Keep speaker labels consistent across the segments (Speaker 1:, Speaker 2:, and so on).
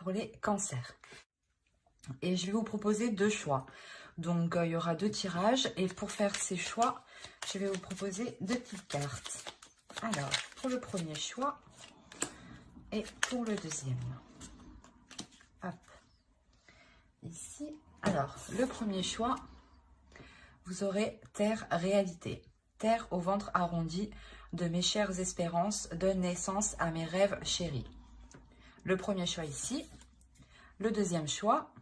Speaker 1: pour les cancers. Et je vais vous proposer 2 choix. Donc, il y aura 2 tirages. Et pour faire ces choix, je vais vous proposer 2 petites cartes. Alors, pour le premier choix et pour le deuxième. Hop. Ici. Alors, le premier choix, vous aurez Terre réalité. Terre au ventre arrondi de mes chères espérances donne naissance à mes rêves chéris. Le premier choix ici. Le deuxième choix,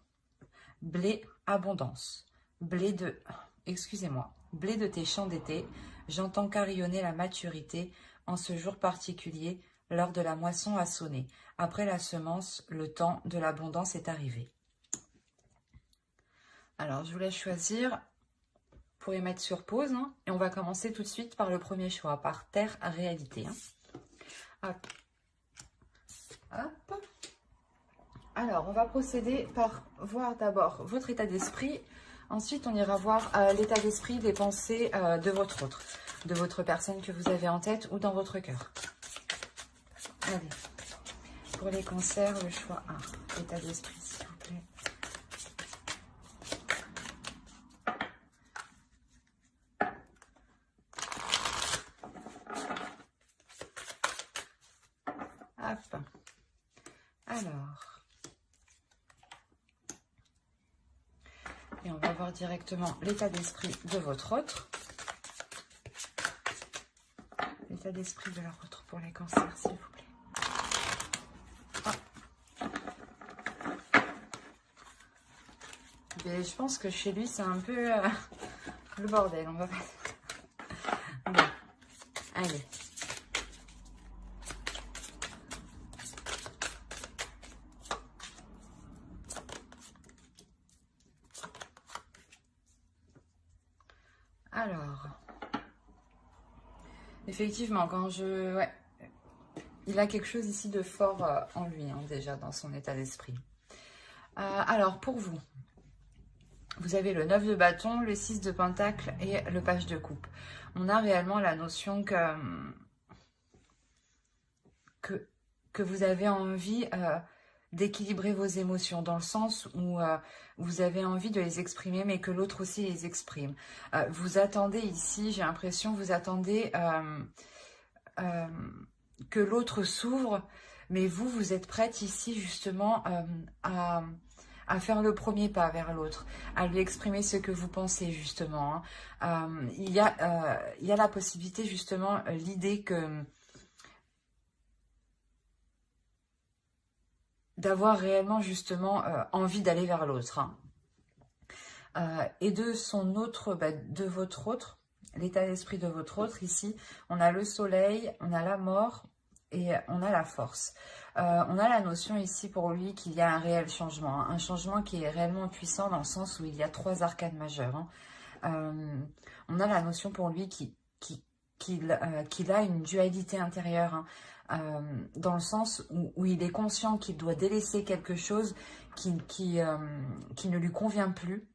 Speaker 1: blé abondance. Blé de, excusez-moi, blé de tes champs d'été, j'entends carillonner la maturité en ce jour particulier, l'heure de la moisson a sonné. Après la semence, le temps de l'abondance est arrivé. Alors, je vous laisse choisir. Vous pourrez mettre sur pause. Et on va commencer tout de suite par le premier choix, par Terre à réalité. Hop. Hop. Alors, on va procéder par voir d'abord votre état d'esprit. Ensuite, on ira voir l'état d'esprit des pensées de votre personne que vous avez en tête ou dans votre cœur. Allez, pour les cancers, le choix 1. État d'esprit, s'il vous plaît. Hop. Alors. Et on va voir directement l'état d'esprit de votre autre. L'état d'esprit de leur autre pour les cancers, s'il vous plaît. Mais je pense que chez lui, c'est un peu le bordel. On va pas... Bon, allez. Alors, effectivement, quand je... Ouais, il a quelque chose ici de fort en lui, déjà, dans son état d'esprit. Alors, pour vous, vous avez le 9 de bâton, le 6 de pentacle et le page de coupe. On a réellement la notion que vous avez envie d'équilibrer vos émotions, dans le sens où vous avez envie de les exprimer, mais que l'autre aussi les exprime. Vous attendez ici, j'ai l'impression, vous attendez que l'autre s'ouvre, mais vous êtes prête ici justement à faire le premier pas vers l'autre, à lui exprimer ce que vous pensez justement. Il y a la possibilité justement, l'idée que d'avoir réellement justement envie d'aller vers l'autre. Et de son autre, de votre autre, l'état d'esprit de votre autre, ici, on a le soleil, on a la mort et on a la force. On a la notion ici pour lui qu'il y a un réel changement, un changement qui est réellement puissant dans le sens où il y a 3 arcanes majeures. On a la notion pour lui qu'il a une dualité intérieure, dans le sens où il est conscient qu'il doit délaisser quelque chose qui ne lui convient plus.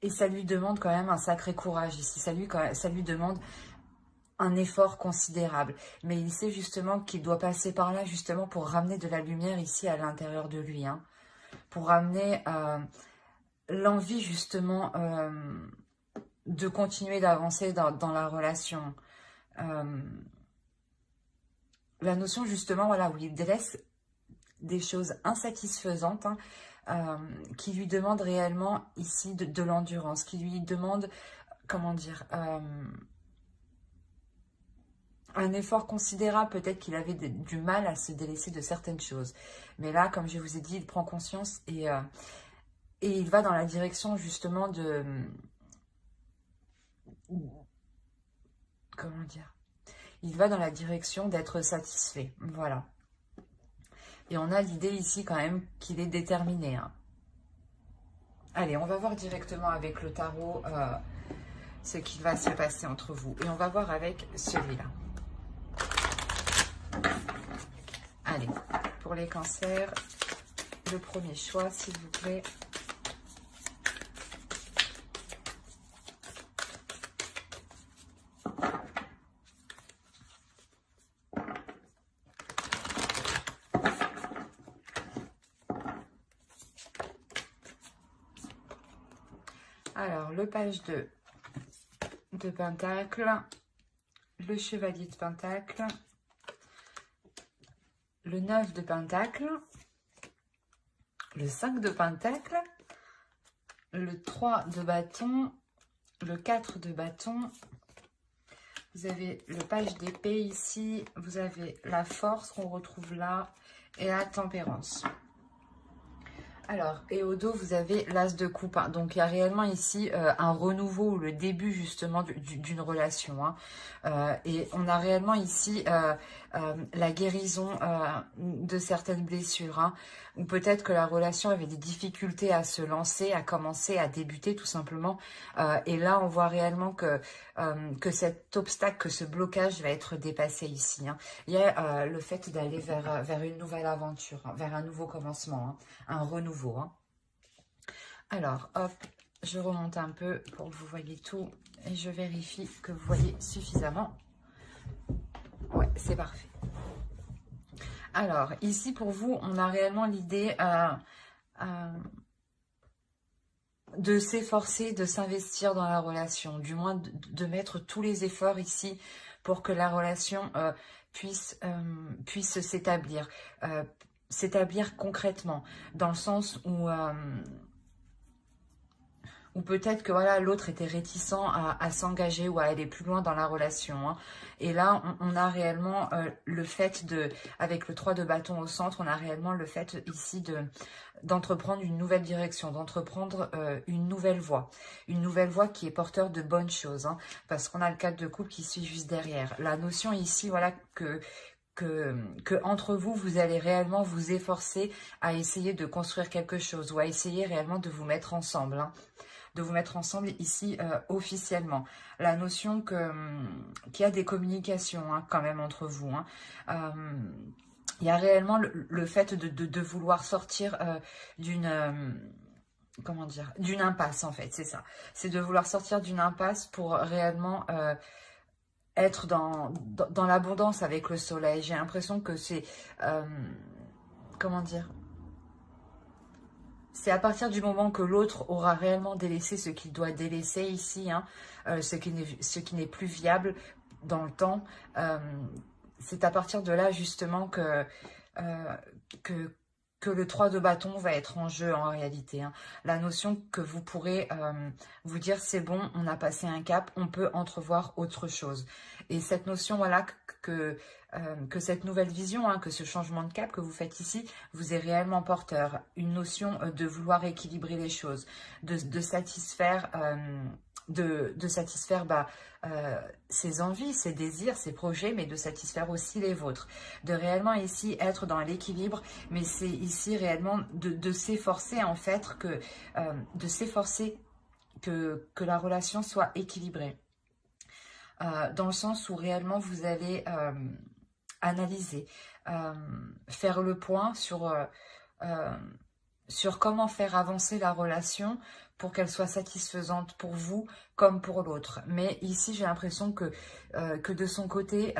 Speaker 1: Et ça lui demande quand même un sacré courage ici, ça lui demande un effort considérable. Mais il sait justement qu'il doit passer par là justement pour ramener de la lumière ici à l'intérieur de lui, pour ramener l'envie justement de continuer d'avancer dans la relation. La notion justement, voilà, où il délaisse des choses insatisfaisantes, qui lui demandent réellement ici de l'endurance, qui lui demandent, comment dire, un effort considérable. Peut-être qu'il avait du mal à se délaisser de certaines choses. Mais là, comme je vous ai dit, il prend conscience et il va dans la direction justement de... Comment dire? Il va dans la direction d'être satisfait. Voilà. Et on a l'idée ici quand même qu'il est déterminé. Allez, on va voir directement avec le tarot ce qui va se passer entre vous. Et on va voir avec celui-là. Allez, pour les cancers, le premier choix, s'il vous plaît. Alors, le page de Pentacle, le chevalier de Pentacle, le 9 de Pentacle, le 5 de Pentacle, le 3 de bâton, le 4 de bâton, vous avez le page d'épée ici, vous avez la force qu'on retrouve là et la tempérance. Alors, et au dos, vous avez l'as de coupe. Hein. Donc, il y a réellement ici un renouveau, le début justement d'une relation. Hein. Et on a réellement ici la guérison de certaines blessures. Hein, ou peut-être que la relation avait des difficultés à se lancer, à commencer, à débuter tout simplement. Et là, on voit réellement que cet obstacle, que ce blocage va être dépassé ici. Hein. Il y a le fait d'aller vers une nouvelle aventure, hein, vers un nouveau commencement, hein, un renouveau. Hein. Alors, hop, je remonte un peu pour que vous voyez tout et je vérifie que vous voyez suffisamment. Ouais, c'est parfait. Alors, ici, pour vous, on a réellement l'idée de s'efforcer, de s'investir dans la relation, du moins de mettre tous les efforts ici pour que la relation puisse s'établir. S'établir concrètement, dans le sens où peut-être que voilà, l'autre était réticent à s'engager ou à aller plus loin dans la relation. Hein. Et là, on a réellement le fait avec le 3 de bâton au centre, on a réellement le fait ici d'entreprendre une nouvelle direction, d'entreprendre une nouvelle voie qui est porteur de bonnes choses. Hein, parce qu'on a le 4 de coupe qui suit juste derrière. La notion ici, voilà, que entre vous, vous allez réellement vous efforcer à essayer de construire quelque chose ou à essayer réellement de vous mettre ensemble. Hein, de vous mettre ensemble ici officiellement. La notion qu'il y a des communications hein, quand même entre vous. Hein. Il y a réellement le fait de vouloir sortir d'une... comment dire, d'une impasse en fait, c'est ça. C'est de vouloir sortir d'une impasse pour réellement être dans l'abondance avec le soleil. J'ai l'impression que c'est... comment dire, c'est à partir du moment que l'autre aura réellement délaissé ce qu'il doit délaisser ici, hein, ce qui n'est plus viable dans le temps, c'est à partir de là justement que le 3 de bâton va être en jeu en réalité. Hein. La notion que vous pourrez vous dire c'est bon, on a passé un cap, on peut entrevoir autre chose. Et cette notion, voilà, que cette nouvelle vision, hein, que ce changement de cap que vous faites ici, vous est réellement porteur. Une notion de vouloir équilibrer les choses, de satisfaire... de satisfaire ses envies, ses désirs, ses projets, mais de satisfaire aussi les vôtres. De réellement ici être dans l'équilibre, mais c'est ici réellement de s'efforcer en fait, de s'efforcer que la relation soit équilibrée. Dans le sens où réellement vous allez analyser, faire le point sur comment faire avancer la relation pour qu'elle soit satisfaisante pour vous comme pour l'autre. Mais ici, j'ai l'impression que de son côté,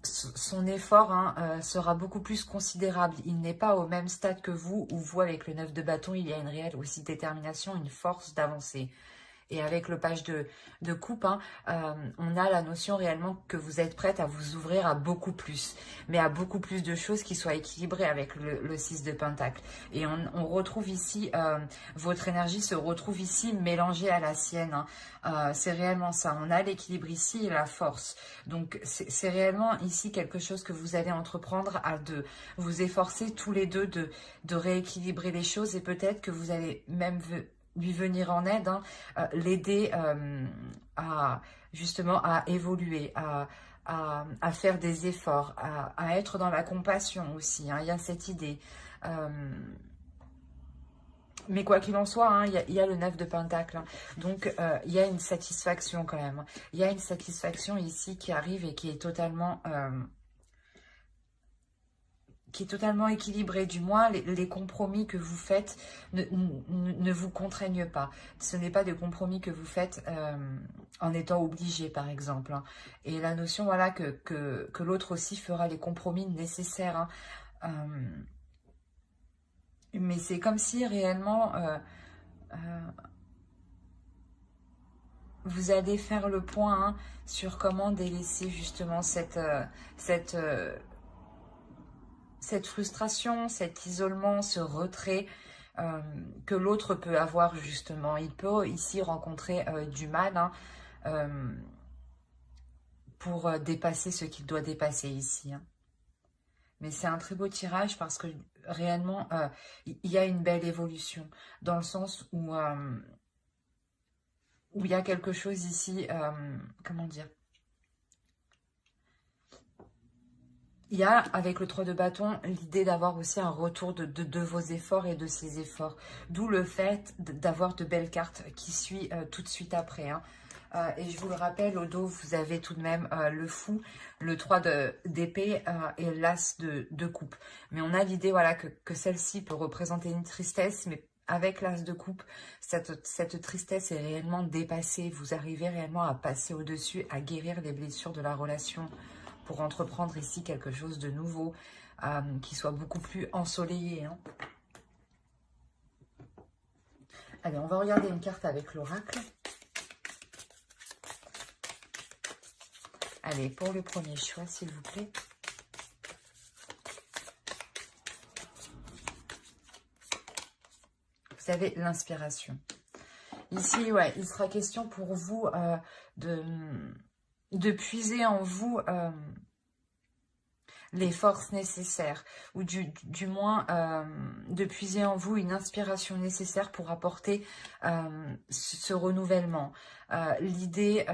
Speaker 1: son effort hein, sera beaucoup plus considérable. Il n'est pas au même stade que vous, où vous, avec le 9 de bâton, il y a une réelle aussi détermination, une force d'avancer. Et avec le page de coupe, hein, on a la notion réellement que vous êtes prête à vous ouvrir à beaucoup plus. Mais à beaucoup plus de choses qui soient équilibrées avec le 6 de pentacle. Et on retrouve ici, votre énergie se retrouve ici mélangée à la sienne. Hein. C'est réellement ça. On a l'équilibre ici et la force. Donc c'est réellement ici quelque chose que vous allez entreprendre de vous efforcer tous les deux de rééquilibrer les choses. Et peut-être que vous allez même... lui venir en aide, hein, l'aider justement à évoluer, à faire des efforts, à être dans la compassion aussi. Hein, il y a cette idée. Mais quoi qu'il en soit, hein, il y a le 9 de pentacle. Hein, donc, il y a une satisfaction quand même. Il y a une satisfaction ici qui arrive et qui est totalement... équilibré. Du moins, les compromis que vous faites ne vous contraignent pas. Ce n'est pas des compromis que vous faites en étant obligé, par exemple. Hein. Et la notion, voilà, que l'autre aussi fera les compromis nécessaires. Hein. Mais c'est comme si réellement... vous allez faire le point hein, sur comment délaisser justement cette frustration, cet isolement, ce retrait que l'autre peut avoir justement. Il peut ici rencontrer du mal hein, pour dépasser ce qu'il doit dépasser ici. Hein. Mais c'est un très beau tirage parce que réellement, il y a une belle évolution dans le sens où il y a quelque chose ici, comment dire? Il y a, avec le 3 de bâton, l'idée d'avoir aussi un retour de vos efforts et de ces efforts. D'où le fait d'avoir de belles cartes qui suivent tout de suite après. Hein. Et je vous le rappelle, au dos, vous avez tout de même le fou, le 3 d'épée et l'as de coupe. Mais on a l'idée voilà, que celle-ci peut représenter une tristesse, mais avec l'as de coupe, cette tristesse est réellement dépassée. Vous arrivez réellement à passer au-dessus, à guérir les blessures de la relation pour entreprendre ici quelque chose de nouveau, qui soit beaucoup plus ensoleillé. Hein. Allez, on va regarder une carte avec l'oracle. Allez, pour le premier choix, s'il vous plaît. Vous avez l'inspiration. Ici, ouais, il sera question pour vous de puiser en vous les forces nécessaires, ou du moins de puiser en vous une inspiration nécessaire pour apporter ce renouvellement. L'idée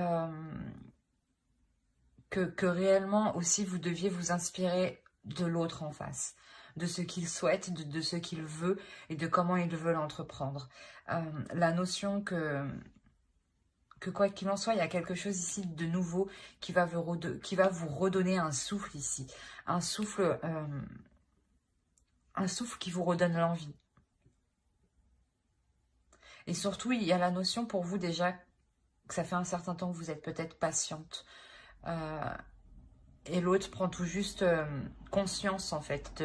Speaker 1: que réellement aussi vous deviez vous inspirer de l'autre en face, de ce qu'il souhaite, de ce qu'il veut et de comment il veut l'entreprendre. La notion que quoi qu'il en soit, il y a quelque chose ici de nouveau qui va vous redonner un souffle ici. Un souffle qui vous redonne l'envie. Et surtout, il y a la notion pour vous déjà que ça fait un certain temps que vous êtes peut-être patiente. Et l'autre prend tout juste conscience en fait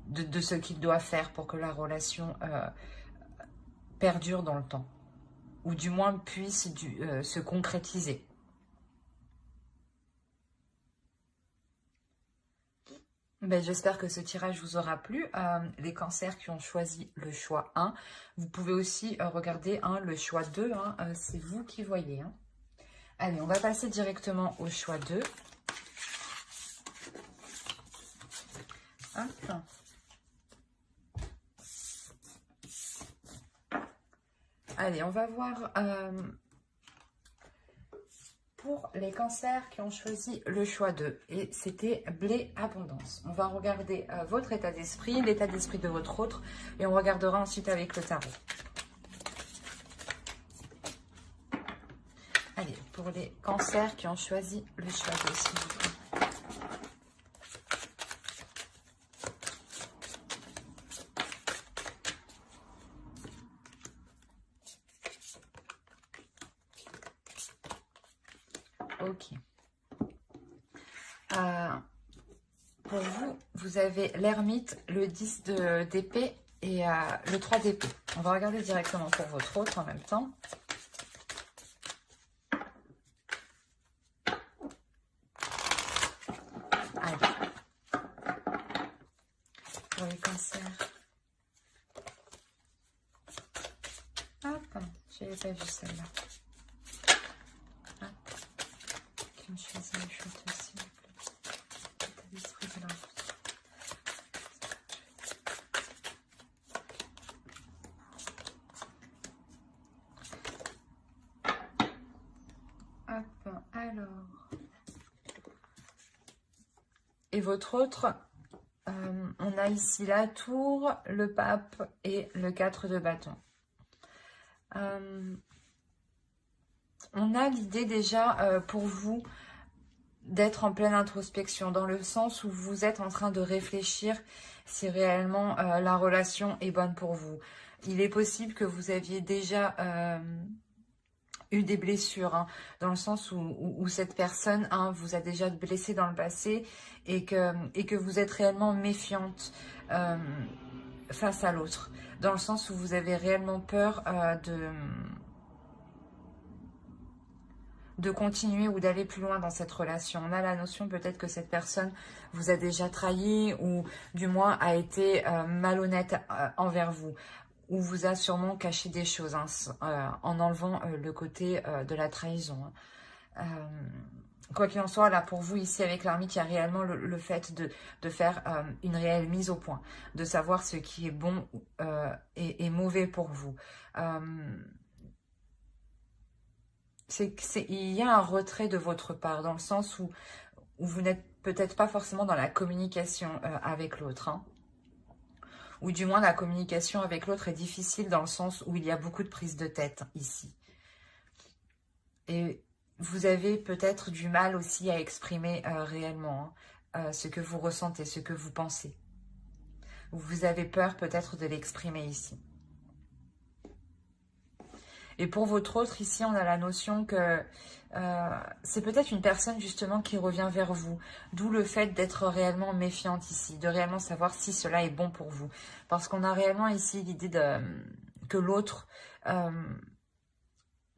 Speaker 1: de ce qu'il doit faire pour que la relation perdure dans le temps. Ou du moins puisse se concrétiser. Ben, j'espère que ce tirage vous aura plu. Les cancers qui ont choisi le choix 1, vous pouvez aussi regarder le choix 2, hein, c'est vous qui voyez. Hein. Allez, on va passer directement au choix 2. Hop. Allez, on va voir pour les cancers qui ont choisi le choix 2. Et c'était blé abondance. On va regarder votre état d'esprit, l'état d'esprit de votre autre. Et on regardera ensuite avec le tarot. Allez, pour les cancers qui ont choisi le choix 2, s'il vous plaît. Ok. Pour vous, vous avez l'ermite, le 10 d'épée et le 3 d'épée. On va regarder directement pour votre autre en même temps. Allez. Pour les cancers. Hop, je n'avais pas vu celle-là. Qui ont choisi le choix de s'il vous plaît. L'état d'esprit de leur autre. Hop, alors. Et votre autre, on a ici la tour, le pape et le 4 de bâton. On a l'idée déjà pour vous d'être en pleine introspection, dans le sens où vous êtes en train de réfléchir si réellement la relation est bonne pour vous. Il est possible que vous aviez déjà eu des blessures, hein, dans le sens où cette personne vous a déjà blessé dans le passé et que vous êtes réellement méfiante face à l'autre, dans le sens où vous avez réellement peur de continuer ou d'aller plus loin dans cette relation. On a la notion peut-être que cette personne vous a déjà trahi ou du moins a été malhonnête envers vous, ou vous a sûrement caché des choses en enlevant le côté de la trahison. Quoi qu'il en soit, là pour vous ici avec l'ermite, il y a réellement le fait de faire une réelle mise au point, de savoir ce qui est bon et mauvais pour vous. Il y a un retrait de votre part, dans le sens où vous n'êtes peut-être pas forcément dans la communication avec l'autre. Ou du moins la communication avec l'autre est difficile dans le sens où il y a beaucoup de prise de tête ici. Et vous avez peut-être du mal aussi à exprimer réellement ce que vous ressentez, ce que vous pensez. Vous avez peur peut-être de l'exprimer ici. Et pour votre autre, ici, on a la notion que c'est peut-être une personne justement qui revient vers vous. D'où le fait d'être réellement méfiante ici, de réellement savoir si cela est bon pour vous. Parce qu'on a réellement ici l'idée que l'autre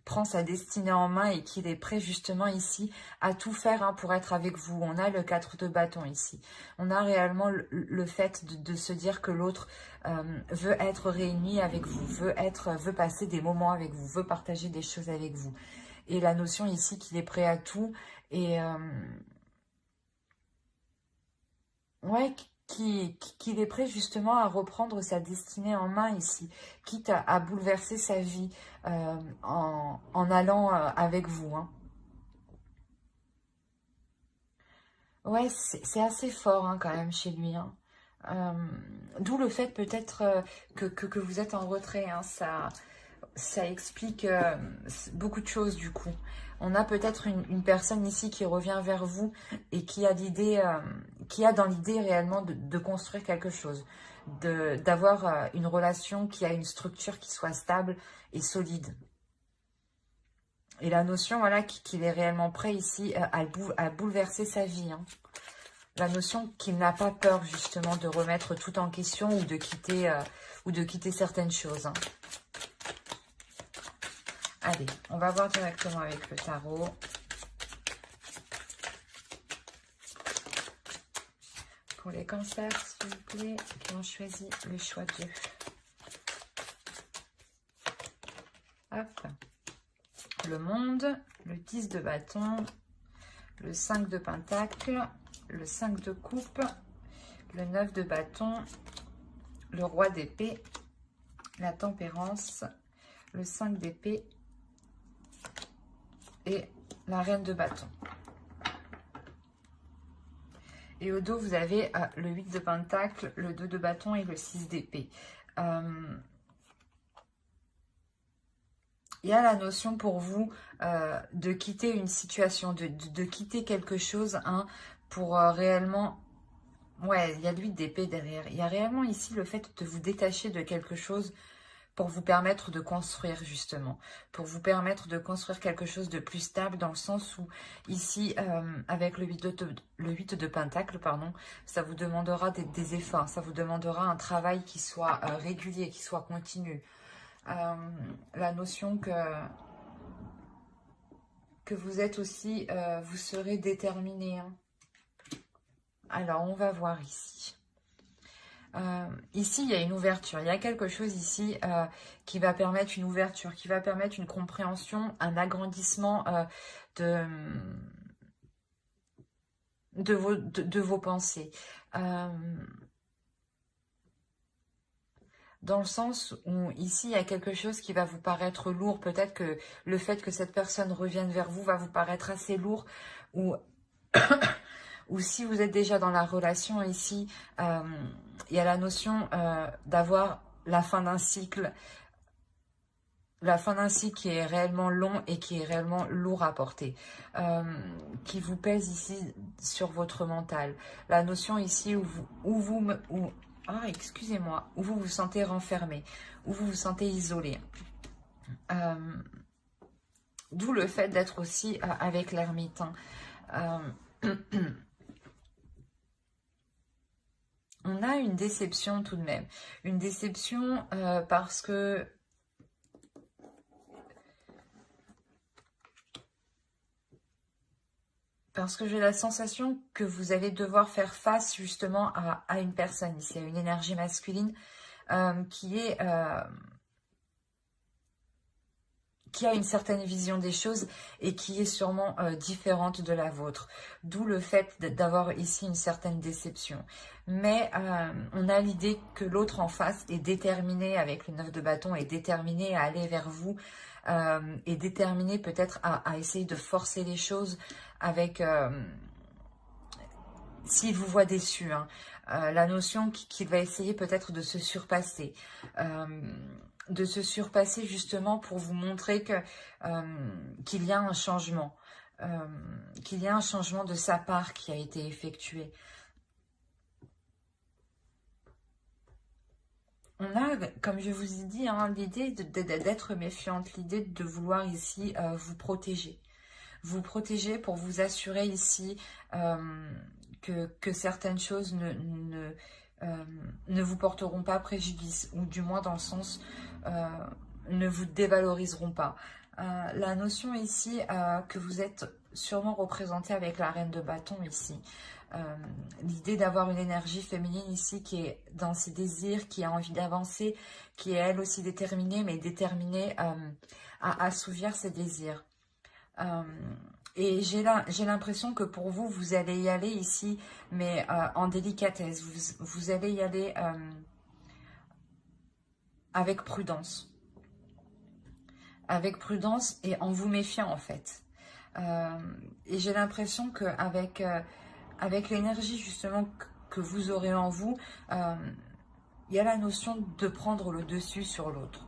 Speaker 1: prend sa destinée en main et qu'il est prêt justement ici à tout faire pour être avec vous. On a le 4 de bâton ici. On a réellement le fait de se dire que l'autre veut être réuni avec vous, veut passer des moments avec vous, veut partager des choses avec vous. Et la notion ici qu'il est prêt à tout et ouais, qu'il est prêt justement à reprendre sa destinée en main ici, quitte à bouleverser sa vie en allant avec vous. Ouais, c'est assez fort quand même chez lui. D'où le fait peut-être que vous êtes en retrait. Ça explique beaucoup de choses du coup. On a peut-être une personne ici qui revient vers vous et qui a l'idée, qui a dans l'idée réellement de construire quelque chose, d'avoir une relation qui a une structure qui soit stable et solide. Et la notion, voilà, qu'il est réellement prêt ici à bouleverser sa vie. La notion qu'il n'a pas peur justement de remettre tout en question ou de quitter certaines choses. Allez, on va voir directement avec le tarot. Pour les cancers, s'il vous plaît, qui ont choisi le choix 2. Hop. Le monde, le 10 de bâton, le 5 de pentacle, le 5 de coupe, le 9 de bâton, le roi d'épée, la tempérance, le 5 d'épée et la reine de bâton. Et au dos, vous avez le 8 de pentacle, le 2 de bâton et le 6 d'épée. Il y a la notion pour vous de quitter une situation, de quitter quelque chose pour réellement... Ouais, il y a le 8 d'épée derrière. Il y a réellement ici le fait de vous détacher de quelque chose pour vous permettre de construire justement, pour vous permettre de construire quelque chose de plus stable dans le sens où ici, avec le 8 de pentacle, pardon, ça vous demandera des efforts, ça vous demandera un travail qui soit régulier, qui soit continu. La notion que vous êtes aussi, vous serez déterminé. Alors, on va voir ici. Ici, il y a une ouverture. Il y a quelque chose ici qui va permettre une ouverture, qui va permettre une compréhension, un agrandissement de vos pensées. Dans le sens où ici, il y a quelque chose qui va vous paraître lourd. Peut-être que le fait que cette personne revienne vers vous va vous paraître assez lourd ou... ou si vous êtes déjà dans la relation ici, il y a la notion d'avoir la fin d'un cycle. La fin d'un cycle qui est réellement long et qui est réellement lourd à porter. Qui vous pèse ici sur votre mental. La notion ici où vous vous sentez renfermé, où vous vous sentez isolé. D'où le fait d'être aussi avec l'ermite. On a une déception tout de même. Une déception parce que Parce que j'ai la sensation que vous allez devoir faire face justement à une personne ici, à une énergie masculine qui a une certaine vision des choses et qui est sûrement différente de la vôtre. D'où le fait d'avoir ici une certaine déception. Mais on a l'idée que l'autre en face est déterminé, avec le 9 de bâton, est déterminé à aller vers vous, est déterminé peut-être à essayer de forcer les choses avec... s'il vous voit déçu, hein, la notion qu'il va essayer peut-être de se surpasser. De se surpasser justement pour vous montrer que qu'il y a un changement, qu'il y a un changement de sa part qui a été effectué. On a, comme je vous ai dit, hein, l'idée d'être méfiante, l'idée de vouloir ici vous protéger. Vous protéger pour vous assurer ici que certaines choses ne vous porteront pas préjudice, ou du moins dans le sens ne vous dévaloriseront pas. La notion ici que vous êtes sûrement représenté avec la reine de bâton ici. L'idée d'avoir une énergie féminine ici qui est dans ses désirs, qui a envie d'avancer, qui est elle aussi déterminée, mais déterminée à assouvir ses désirs. Et j'ai l'impression que pour vous, vous allez y aller ici, mais en délicatesse. Vous allez y aller avec prudence. Avec prudence et en vous méfiant en fait. Et j'ai l'impression qu'avec avec l'énergie justement que vous aurez en vous, il y a la notion de prendre le dessus sur l'autre.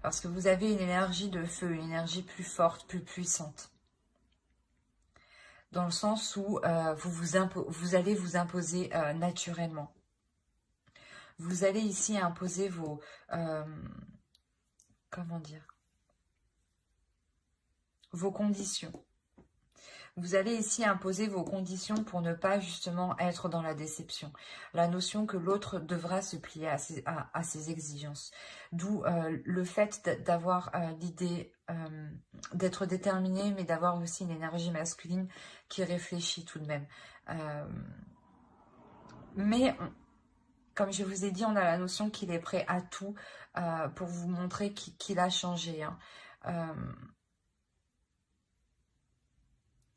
Speaker 1: Parce que vous avez une énergie de feu, une énergie plus forte, plus puissante. Dans le sens où vous allez vous imposer naturellement. Vous allez ici imposer vos... comment dire, vos conditions. Vous allez ici imposer vos conditions pour ne pas justement être dans la déception. La notion que l'autre devra se plier à ses exigences. D'où le fait d'avoir l'idée d'être déterminé, mais d'avoir aussi une énergie masculine qui réfléchit tout de même. Mais, comme je vous ai dit, on a la notion qu'il est prêt à tout pour vous montrer qu'il a changé. Hein.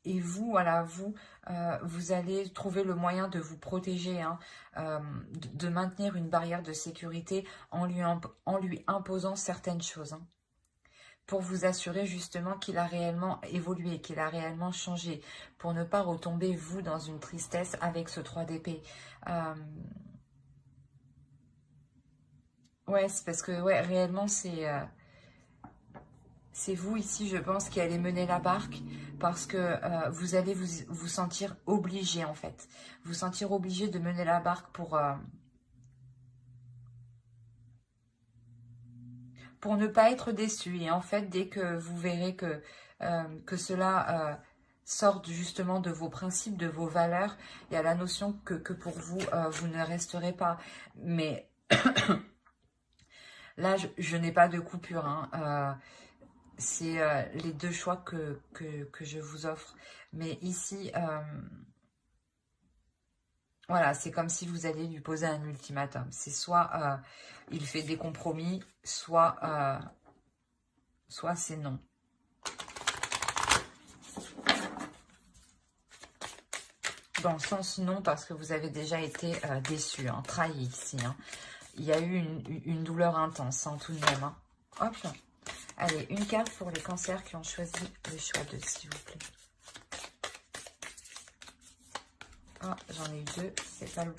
Speaker 1: Et vous, voilà, vous allez trouver le moyen de vous protéger, hein, de maintenir une barrière de sécurité en lui imposant certaines choses. Hein, pour vous assurer justement qu'il a réellement évolué, qu'il a réellement changé, pour ne pas retomber, vous, dans une tristesse avec ce 3 d'épée. Ouais, c'est parce que, ouais, réellement, c'est vous ici, je pense, qui allez mener la barque parce que vous allez vous sentir obligé, en fait. Vous sentir obligé de mener la barque pour ne pas être déçu. Et en fait, dès que vous verrez que cela sorte justement de vos principes, de vos valeurs, il y a la notion que pour vous, vous ne resterez pas. Mais là, je n'ai pas de coupure, hein. C'est les deux choix que je vous offre. Mais ici, voilà, c'est comme si vous alliez lui poser un ultimatum. C'est soit il fait des compromis, soit c'est non. Dans le sens non, parce que vous avez déjà été déçu, hein, trahi ici. Hein. Il y a eu une douleur intense, hein, tout de même. Hein. Hop là. Allez, une carte pour les cancers qui ont choisi le choix de, s'il vous plaît. Ah, j'en ai eu deux, c'est pas le...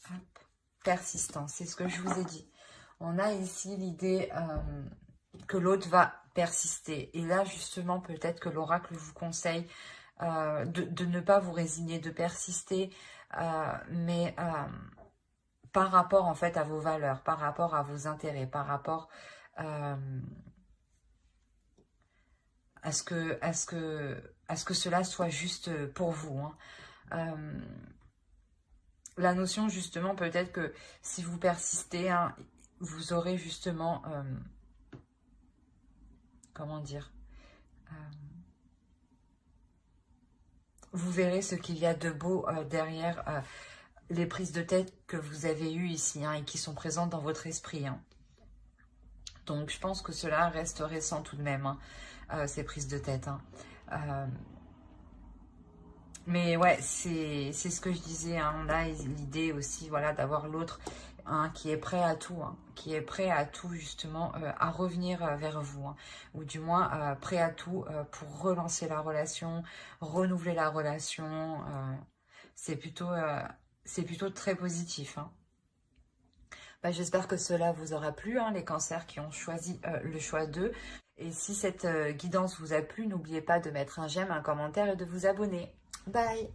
Speaker 1: Hop. Persistance, c'est ce que je vous ai dit. On a ici l'idée que l'autre va persister. Et là, justement, peut-être que l'oracle vous conseille de ne pas vous résigner, de persister, mais... par rapport en fait à vos valeurs, par rapport à vos intérêts, par rapport à ce que cela soit juste pour vous. Hein. La notion justement peut-être que si vous persistez, hein, vous aurez justement comment dire, vous verrez ce qu'il y a de beau derrière les prises de tête que vous avez eues ici, hein, et qui sont présentes dans votre esprit. Hein. Donc, je pense que cela reste récent tout de même, hein, ces prises de tête. Hein. Mais ouais, c'est ce que je disais. Hein. On a l'idée aussi, voilà, d'avoir l'autre qui est prêt à tout, qui est prêt à tout justement, à revenir vers vous, hein, ou du moins prêt à tout pour relancer la relation, renouveler la relation. C'est plutôt très positif. Hein. Bah, j'espère que cela vous aura plu, hein, les cancers qui ont choisi le choix d'eux. Et si cette guidance vous a plu, n'oubliez pas de mettre un j'aime, un commentaire et de vous abonner. Bye!